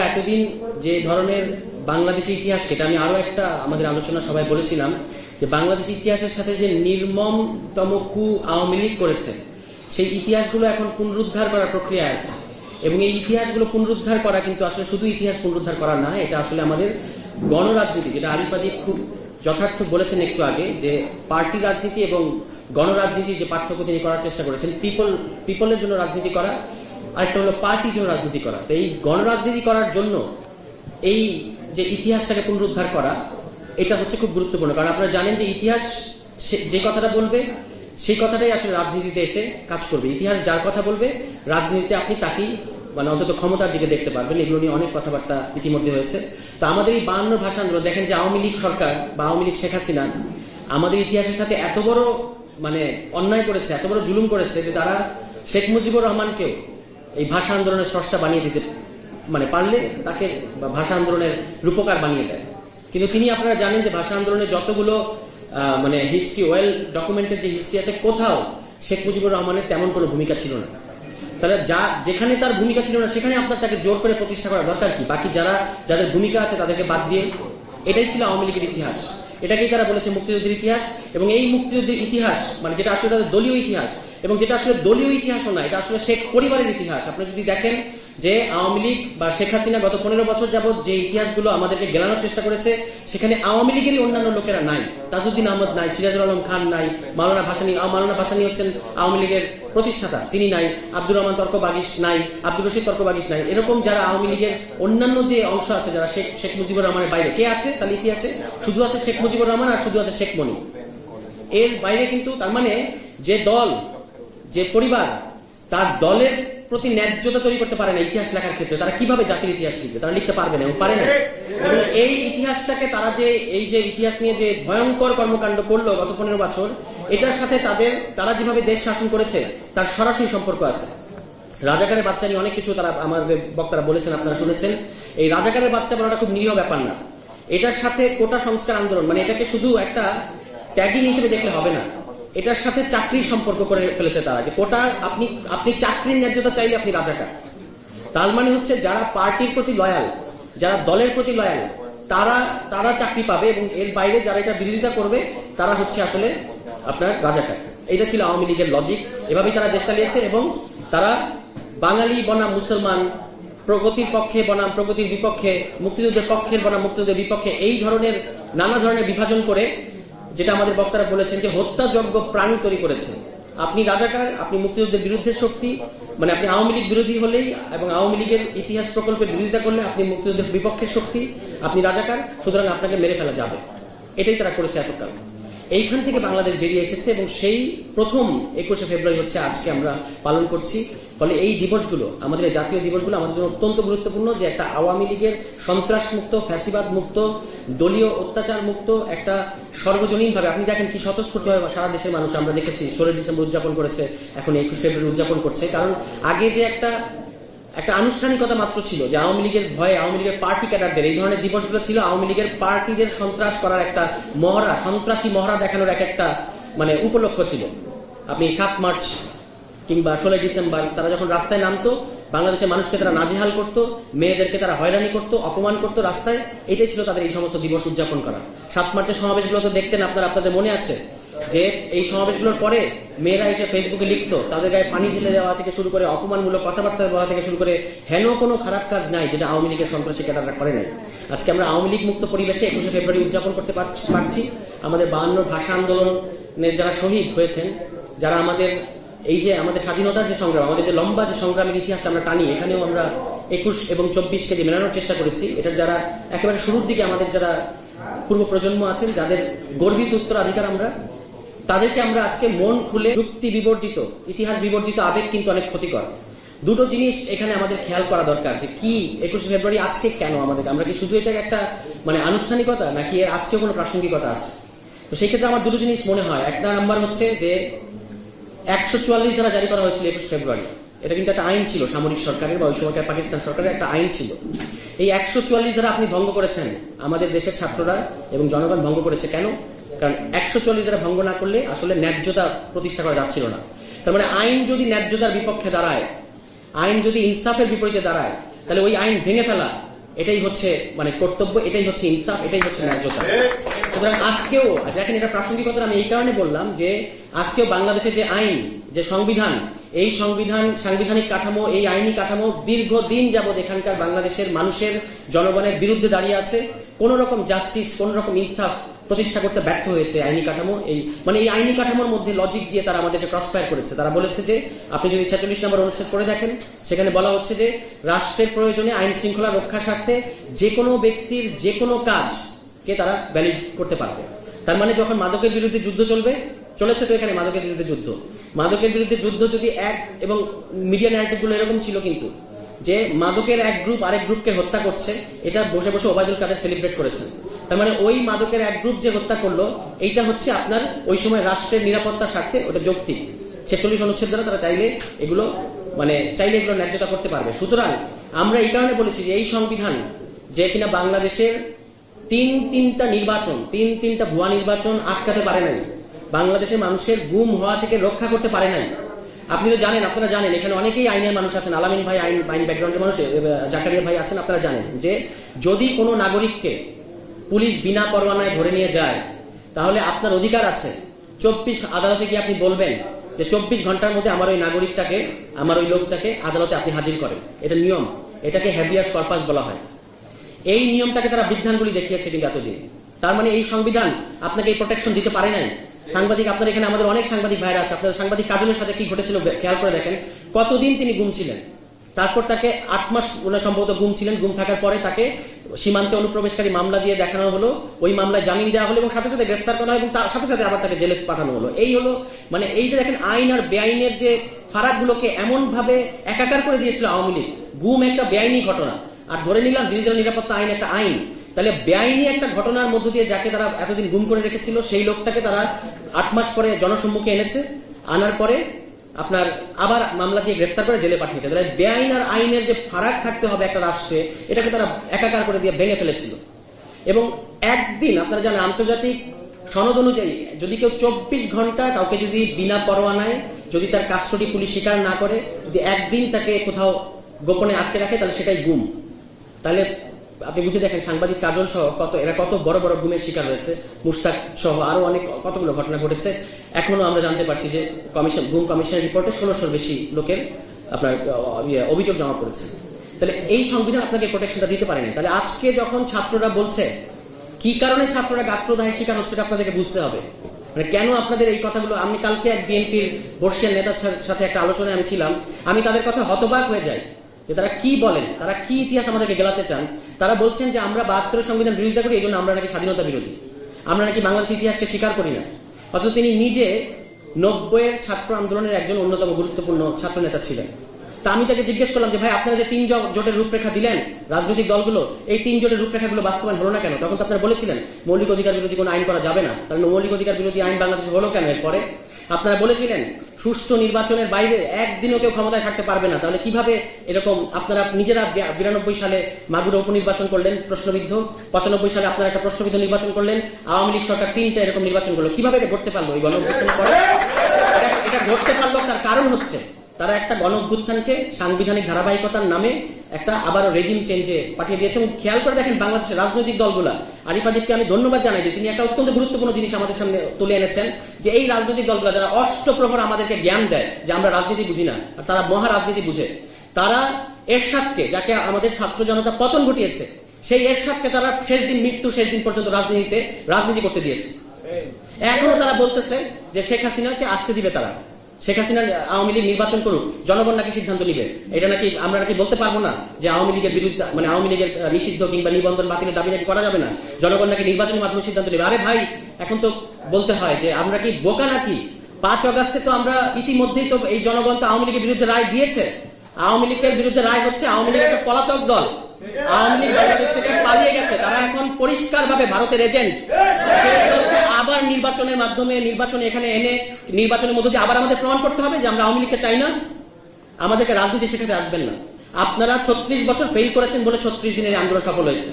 এতদিন যে ধরনের বাংলাদেশের ইতিহাসকে, এটা আমি আরো একটা আমাদের আলোচনা সবাই বলেছিলাম যে বাংলাদেশের ইতিহাসের সাথে যে নির্মমতম কু আওয়ামী লীগ করেছে, সেই ইতিহাসগুলো এখন পুনরুদ্ধার করার প্রক্রিয়া আছে। এবং এই ইতিহাসগুলো পুনরুদ্ধার করা কিন্তু আসলে শুধু ইতিহাস পুনরুদ্ধার করা না, এটা আসলে আমাদের গণরাজনীতি, যেটা আরিফ আদি খুব যথার্থ বলেছেন একটু আগে, যে পার্টি রাজনীতি এবং গণরাজনীতি যে পার্থক্য তিনি করার চেষ্টা করেছেন, পিপলের জন্য রাজনীতি করা, আরেকটা হলো পার্টির জন্য রাজনীতি করা। তো এই গণরাজনীতি করার জন্য এই যে ইতিহাসটাকে পুনরুদ্ধার করা, এটা হচ্ছে খুব গুরুত্বপূর্ণ। কারণ আপনারা জানেন যে ইতিহাস যে কথাটা বলবে সেই কথাটাই আসলে রাজনীতিতে এসে কাজ করবে। ইতিহাস যার কথা বলবে রাজনীতিতে আপনি তাকেই মানে অন্তত ক্ষমতার দিকে দেখতে পারবেন। এগুলো নিয়ে অনেক কথাবার্তা ইতিমধ্যে হয়েছে। তো আমাদের এই 52 ভাষা আন্দোলন, দেখেন যে আওয়ামী লীগ সরকার বা আওয়ামী লীগ শেখ হাসিনা আমাদের ইতিহাসের সাথে এত বড় মানে অন্যায় করেছে, এত বড় জুলুম করেছে যে তারা শেখ মুজিবুর রহমানকেও এই ভাষা আন্দোলনের স্রষ্টা বানিয়ে দিতে মানে পারলে তাকে ভাষা আন্দোলনের রূপকার বানিয়ে দেয়। কিন্তু তিনি, আপনারা জানেন যে ভাষা আন্দোলনের যতগুলো মানে হিস্ট্রি, ওয়েল ডকুমেন্টেড যে হিস্ট্রি আছে, কোথাও শেখ মুজিবুর রহমানের তেমন কোনো ভূমিকা ছিল না। তাহলে যেখানে তার ভূমিকা ছিল না সেখানে আপনার তাকে জোর করে প্রতিষ্ঠা করা দরকার কি? বাকি যাদের ভূমিকা আছে তাদেরকে বাদ দিয়ে। এটাই ছিল আওয়ামী লীগের ইতিহাস। এটাকেই তারা বলেছে মুক্তিযুদ্ধের ইতিহাস। এবং এই মুক্তিযুদ্ধের ইতিহাস মানে যেটা আসলে তাদের দলীয় ইতিহাস, এবং যেটা আসলে দলীয় ইতিহাসও না, এটা আসলে শেখ পরিবারের ইতিহাস। আপনি যদি দেখেন যে আওয়ামী লীগ বা শেখ হাসিনা গত 15 বছর যাবৎ যে ইতিহাসগুলো আমাদেরকে গেলানোর চেষ্টা করেছে, সেখানে আওয়ামী লীগেরই অন্যান্য লোকেরা নাই। তাজউদ্দিন আহমদ নাই, সিরাজুল আলম খান নাই, মাওলানা ভাসানী হচ্ছেন আওয়ামী লীগের প্রতিষ্ঠাতা, তিনি নাই, আব্দুর রহমান তর্কবাগীশ নাই, আব্দুর রশিদ তর্কবাগীশ নাই। এরকম যারা আওয়ামী লীগের অন্যান্য যে অংশ আছে, যারা শেখ মুজিবুর রহমানের বাইরে কে আছে তাহলে ইতিহাসে? শুধু আছে শেখ মুজিবুর রহমান আর শুধু আছে শেখ মনি। এর বাইরে কিন্তু, তার মানে যে দল, যে পরিবার তার দলের প্রতি ন্যায্যতা তৈরি করতে পারে না ইতিহাস লেখার ক্ষেত্রে, তারা কিভাবে জাতির ইতিহাস লিখবে? তারা লিখতে পারবে না এবং পারে না। এবং এই ইতিহাসটাকে তারা এই যে ইতিহাস নিয়ে যে ভয়ঙ্কর কর্মকাণ্ড করলো গত 15 বছর, এটার সাথে তারা যেভাবে দেশ শাসন করেছে তার সরাসরি সম্পর্ক আছে। রাজাকারের বাচ্চা নিয়ে অনেক কিছু তারা আমাদের বক্তারা বলেছেন, আপনারা শুনেছেন। এই রাজাকারের বাচ্চা বলাটা খুব নিরীহ ব্যাপার না। এটার সাথে কোটা সংস্কার আন্দোলন, মানে এটাকে শুধু একটা ট্যাগিং হিসেবে দেখলে হবে না, এটার সাথে চাকরির সম্পর্ক করে ফেলেছে তারা। যে কোটা, আপনি চাকরির ন্যায্যতা চাইলে আপনি রাজাকার। তার মানে হচ্ছে যারা পার্টির প্রতি লয়াল, যারা দলের প্রতি লয়াল, তারা চাকরি পাবে, এবং এর বাইরে যারা এটা বিরোধিতা করবে তারা হচ্ছে আসলে আপনার রাজাকার। এটা ছিল আওয়ামী লীগের লজিক। এভাবেই তারা দেশ চালিয়েছে। এবং তারা বাঙালি বনাম মুসলমান, প্রগতির পক্ষে বনাম প্রগতির বিপক্ষে, মুক্তিযুদ্ধের পক্ষের বনাম মুক্তিযুদ্ধের বিপক্ষে, এই ধরনের নানা ধরনের বিভাজন করে, যেটা আমাদের বক্তারা বলেছেন যে হত্যাযজ্ঞ প্রাণী তৈরি করেছেন। আপনি রাজাকার, আপনি মুক্তিযুদ্ধের বিরুদ্ধে শক্তি, মানে আপনি আওয়ামী লীগ বিরোধী হলেই এবং আওয়ামী লীগের ইতিহাস প্রকল্পের বিরোধিতা করলে আপনি মুক্তিযুদ্ধের বিপক্ষের শক্তি, আপনি রাজাকার, সুতরাং আপনাকে মেরে ফেলা যাবে। এটাই তারা করেছে এতকাল। এইখান থেকে বাংলাদেশ বেরিয়ে এসেছে, এবং সেই প্রথম 21শে ফেব্রুয়ারি হচ্ছে আজকে আমরা পালন করছি। ফলে এই দিবসগুলো, আমাদের এই জাতীয় দিবসগুলো আমাদের জন্য অত্যন্ত গুরুত্বপূর্ণ, যে একটা আওয়ামী লীগের সন্ত্রাস মুক্ত, ফ্যাসিবাদ মুক্ত, দলীয় অত্যাচার মুক্ত একটা সর্বজনীন ভাবে, আপনি দেখেন কি স্বতঃস্ফূর্তভাবে সারা দেশের মানুষ, আমরা দেখেছি 16 ডিসেম্বর উদযাপন করেছে, এখন 21 ফেব্রুয়ারি উদযাপন করছে। কারণ আগে যে একটা আনুষ্ঠানিকতা মাত্র ছিল, যে আওয়ামী লীগের ভয়ে আওয়ামী লীগের পার্টি ক্যাডারদের এই ধরনের দিবসগুলো ছিল আওয়ামী লীগের পার্টিদের সন্ত্রাস করার একটা মহড়া, সন্ত্রাসী মহড়া দেখানোর একটা মানে উপলক্ষ ছিল। আপনি 7 মার্চ কিংবা 16 ডিসেম্বর তারা যখন রাস্তায় নামতো, বাংলাদেশের মানুষকে তারা নাজেহাল করতো, মেয়েদেরকে তারা হয়রানি করতো, অপমান করতো রাস্তায়, এটাই ছিল তাদের এই সমস্ত দিবস উদযাপন করা। 7 মার্চের সমাবেশগুলো তো দেখতেন আপনাদের মনে আছে, যে এই সমাবেশগুলোর পরে মেয়েরা এসে ফেসবুকে লিখতো, তাদের গায়ে পানি ঢেলে দেওয়া থেকে শুরু করে অপমানমূলক কথাবার্তা বলা থেকে শুরু করে হেন কোনো খারাপ কাজ নাই যেটা আওয়ামী লীগের সন্ত্রাসী ক্যাডাররা করে নাই। আজকে আমরা আওয়ামী লীগ মুক্ত পরিবেশে 21শে ফেব্রুয়ারি উদযাপন করতে পারছি। আমাদের 52 ভাষা আন্দোলনের যারা শহীদ হয়েছেন, যারা আমাদের এই যে আমাদের স্বাধীনতার যে সংগ্রাম, আমাদের যে লম্বা যে সংগ্রামের ইতিহাস আমরা টানি, এখানেও আমরা 21 এবং 24কে যে মেলানোর চেষ্টা করেছি, এটার যারা একেবারে শুরুর দিকে আমাদের যারা পূর্ব প্রজন্ম আছেন, যাদের গর্বিত উত্তরাধিকার আমরা, তাদেরকে আমরা আজকে মন খুলে, যুক্তি বিবর্জিত, ইতিহাস বিবর্জিত আবেগ কিন্তু অনেক ক্ষতিকর। দুটো জিনিস এখানে আমাদের খেয়াল করা দরকার, যে কি 21শে ফেব্রুয়ারি আজকে কেন আমাদের, আমরা কি শুধু এটাকে একটা মানে আনুষ্ঠানিকতা, নাকি এর আজকে কোনো প্রাসঙ্গিকতা আছে? তো সেই ক্ষেত্রে আমার দুটো জিনিস মনে হয়। একটা নাম্বার হচ্ছে যে 144 ধারা জারি করা হয়েছিল 21 ফেব্রুয়ারি। এটা কিন্তু একটা আইন ছিল সামরিক সরকারের বা ওই সময়কার পাকিস্তান সরকারের একটা আইন ছিল। এই 144 ধারা আপনি ভঙ্গ করেছেন, আমাদের দেশের ছাত্ররা এবং জনগণ ভঙ্গ করেছে। কেন? কারণ 144 ধারা ভঙ্গ না করলে আসলে ন্যায্যতা প্রতিষ্ঠা করা যাচ্ছিল না। তার মানে আইন যদি ন্যায্যতার বিপক্ষে দাঁড়ায়, আইন যদি ইনসাফের বিপরীতে দাঁড়ায়, তাহলে ওই আইন ভেঙে ফেলা এটাই হচ্ছে মানে কর্তব্য, এটাই হচ্ছে ইনসাফ, এটাই হচ্ছে ন্যায্যতা। সুতরাং আজকেও দেখেন, এটা প্রাসঙ্গিকতা আমি এই কারণে বললাম যে আজকেও বাংলাদেশে যে আইন, যে সংবিধান, এই সাংবিধানিক কাঠামো, এই আইনি কাঠামো দীর্ঘদিন যাবৎ এখানকার বাংলাদেশের মানুষের, জনগণের বিরুদ্ধে দাঁড়িয়ে আছে। কোন রকম জাস্টিস, কোন রকম ইনসাফ প্রতিষ্ঠা করতে ব্যর্থ হয়েছে আইনি কাঠামো। এই আইনি কাঠামোর মধ্যে লজিক দিয়ে তারা আমাদেরকে ক্রসফায়ার করেছে। তারা বলেছে যে আপনি যদি 46 নম্বর অনুচ্ছেদ পড়ে দেখেন, সেখানে বলা হচ্ছে যে রাষ্ট্রের প্রয়োজনে আইন শৃঙ্খলা রক্ষার স্বার্থে যে কোনো ব্যক্তির যে কোনো কাজকে তারা ভ্যালিড করতে পারবে। তার মানে যখন মাদকের বিরুদ্ধে যুদ্ধ চলেছে, তো এখানে মাদকের বিরুদ্ধে যুদ্ধ যদি এবং মিডিয়া ন্যারেটিভ গুলো এরকম ছিল কিন্তু যে মাদকের এক গ্রুপ আরেক গ্রুপকে হত্যা করছে, এটা বসে বসে ওবায়দুল কাদের সেলিব্রেট করেছেন। তার মানে ওই মাদকের এক গ্রুপ যে হত্যা করলো, এইটা হচ্ছে আপনার ওই সময় রাষ্ট্রের নিরাপত্তার স্বার্থে ওটা যৌক্তিক। 46 অনুচ্ছেদ দ্বারা তারা চাইলে এগুলো ন্যায্যতা করতে পারবে। সুতরাং আমরা এই কারণে বলেছি যে এই সংবিধান যে কিনা বাংলাদেশের তিনটা ভুয়া নির্বাচন আটকাতে পারে নাই, বাংলাদেশের মানুষের গুম হওয়া থেকে রক্ষা করতে পারে নাই। আপনারা জানেন এখানে অনেকেই আইনের মানুষ আছেন, আলামিন ভাই আইন ব্যাকগ্রাউন্ডের মানুষ, জাকারিয়া ভাই আছেন, আপনারা জানেন যে যদি কোনো নাগরিককে পুলিশ বিনা পরোয়ানায় ধরে নিয়ে যায়, তাহলে আপনার অধিকার আছে 24 আদালতে গিয়ে আপনি বলবেন যে 24 ঘন্টার মধ্যে আমার ওই নাগরিকটাকে, আমার ওই লোকটাকে আদালতে আপনি হাজির করেন। এটা নিয়ম, এটাকে হ্যাবিয়াস কর্পাস বলা হয়। এই নিয়মটাকে তারা বিধানগুলি দেখিয়েছে কিন্তু এতদিন। তার মানে এই সংবিধান আপনাকে এই প্রোটেকশন দিতে পারে নাই। সাংবাদিক, আপনার এখানে আমাদের অনেক সাংবাদিক ভাইরা আছে, আপনার সাংবাদিক কাজলের সাথে কি ঘটেছিল খেয়াল করে দেখেন। কতদিন তিনি গুম ছিলেন, তারপর তাকে 8 মাস সম্ভবত গুম ছিলেন। গুম থাকার পরে তাকে সীমান্তে অনুপ্রবেশকারী মামলা দিয়ে দেখানো হলো, ওই মামলায় জামিন দেওয়া হলো এবং সাথে সাথে গ্রেফতার করা হয় এবং তার সাথে সাথে আবার তাকে জেলে পাঠানো হলো। এই হলো এই যে দেখেন আইন আর বেআইনের যে ফারাকগুলোকে এমন ভাবে একাকার করে দিয়েছিল আওয়ামী লীগ। গুম একটা বেআইনি ঘটনা, আর ধরে নিলাম ডিজিটাল নিরাপত্তা আইন একটা আইন। তাহলে বেআইনি একটা ঘটনার মধ্য দিয়ে যাকে তারা এতদিন গুম করে রেখেছিল, সেই লোকটাকে তারা 8 মাস পরে জনসম্মুখে এনেছে, আনার পরে আপনার আবার মামলা দিয়ে গ্রেফতার করে জেলে পাঠিয়েছে। তাহলে বেআইন আর আইনের যে ফারাক থাকতে হবে একটা রাষ্ট্রে, এটাকে তারা একাকার করে দিয়ে ভেঙে ফেলেছিল। এবং একদিন আপনারা জানেন আন্তর্জাতিক সনদ অনুযায়ী যদি কেউ 24 ঘন্টা কাউকে যদি বিনা পরোয়ানায়, যদি তার কাস্টডি পুলিশ স্বীকার না করে, যদি একদিন তাকে কোথাও গোপনে আটকে রাখে, তাহলে সেটাই গুম। তাহলে আপনি বুঝে দেখেন সাংবাদিক কাজল সহ এরা কত বড় বড় গুমের শিকার হয়েছে, মুশতাক সহ আরো কতগুলো ঘটনা ঘটেছে। এখনো আমরা জানতে পারছি যে গুম কমিশনের রিপোর্টে 1600-র বেশি লোকের আপনার অভিযোগ জমা পড়েছে। তাহলে এই সংবিধান আপনাকে প্রোটেকশনটা দিতে পারেনি। তাহলে আজকে যখন ছাত্ররা বলছে, কি কারণে ছাত্ররা গাত্রদাহের শিকার হচ্ছে, আপনাদেরকে বুঝতে হবে। কেন আপনাদের এই কথাগুলো। আমি কালকে এক বিএনপির বর্ষিয়ান নেতার সাথে একটা আলোচনায় আমি ছিলাম, আমি তাদের কথা হতবাক হয়ে যাই যে তারা কি বলেন, তারা কি ইতিহাস আমাদেরকে গেলাতে চান। তারা বলছেন যে আমরা 72 সংবিধান বিরোধিতা করি, এই জন্য আমরা নাকি স্বাধীনতা বিরোধী, আমরা নাকি বাংলাদেশের ইতিহাসকে স্বীকার করি না। অথচ তিনি নিজে 90-এর ছাত্র আন্দোলনের একজন অন্যতম গুরুত্বপূর্ণ ছাত্র নেতা ছিলেন। তা আমি তাকে জিজ্ঞেস করলাম যে ভাই, আপনারা যে 3 জোটের রূপরেখা দিলেন রাজনৈতিক দলগুলো, এই 3 জোটের রূপরেখাগুলো বাস্তবায়ন হলো না কেন? তখন তো আপনারা বলেছিলেন মৌলিক অধিকার বিরোধী কোনো আইন করা যাবে না। তাহলে মৌলিক অধিকার বিরোধী আইন বাংলাদেশে হলো কেন? এরপরে আপনারা বলেছিলেন সুষ্ঠু নির্বাচনের বাইরে একদিনও কেউ ক্ষমতায় থাকতে পারবে না। তাহলে কিভাবে এরকম আপনারা নিজেরা 92 সালে মাগুরা উপনির্বাচন করলেন প্রশ্নবিদ্ধ, 95 সালে আপনারা একটা প্রশ্নবিদ্ধ নির্বাচন করলেন, আওয়ামী লীগ সরকার 3টা এরকম নির্বাচন করলো। কিভাবে এটা ঘটতে পারলো? এই গণঅভ্যুত্থানের পরে এটা ঘটতে পারলো। তার কারণ হচ্ছে তারা একটা গণঅভ্যুত্থানকে সাংবিধানিক ধারাবাহিকতার নামে একটা আবারও রেজিম চেঞ্জে পাঠিয়ে দিয়েছে। এবং খেয়াল করে দেখেন বাংলাদেশের রাজনৈতিক দলগুলা, আরিফ আদিবকে আমি ধন্যবাদ জানাই যে তিনি একটা অত্যন্ত গুরুত্বপূর্ণ জিনিস আমাদের সামনে তুলে এনেছেন, যে এই রাজনৈতিক দলগুলা যারা অষ্টপ্রহর আমাদেরকে জ্ঞান দেয় যে আমরা রাজনীতি বুঝি না, আর তারা মহা রাজনীতি বুঝে, তারা এরশাদকে, যাকে আমাদের ছাত্র জনতা পতন ঘটিয়েছে, সেই এরশাদকে তারা মৃত্যুর শেষ দিন পর্যন্ত রাজনীতি করতে দিয়েছে। এখনো তারা বলতেছে যে শেখ হাসিনাকে আসতে দিবে তারা, শেখ হাসিনা আওয়ামী লীগ নির্বাচন করুক, জনগণ নাকি সিদ্ধান্ত নিবে। এটা নাকি আমরা নাকি বলতে পারবো না যে আওয়ামী লীগের বিরুদ্ধে, আওয়ামী লীগের নিষিদ্ধ কিংবা নিবন্ধন বাতিলের দাবি নাকি করা যাবে না, জনগণ নাকি নির্বাচনের মাধ্যমে সিদ্ধান্ত নেবে। আরে ভাই, এখন তো বলতে হয় যে আমরা কি বোকা নাকি? 5 আগস্টে তো আমরা ইতিমধ্যেই তো এই জনগণ তো আওয়ামী লীগের বিরুদ্ধে রায় দিয়েছে। আওয়ামী লীগের বিরুদ্ধে রায় হচ্ছে আওয়ামী লীগ একটা পলাতক দল, আওয়ামী লীগ বাংলাদেশ থেকে পালিয়ে গেছে, তারা এখন পরিষ্কার ভাবে ভারতের এজেন্ট। সেই দলকে আবার নির্বাচনের মাধ্যমে নির্বাচনে এখানে এনে নির্বাচনের মধ্যে দিয়ে আবার আমাদের প্রমাণ করতে হবে যে আমরা আওয়ামী লীগকে চাই না। আমাদেরকে রাজনীতি শেখাতে আসবেন না। আপনারা 36 বছর ফেল করেছেন বলে 36 দিনের আন্দোলন সফল হয়েছে।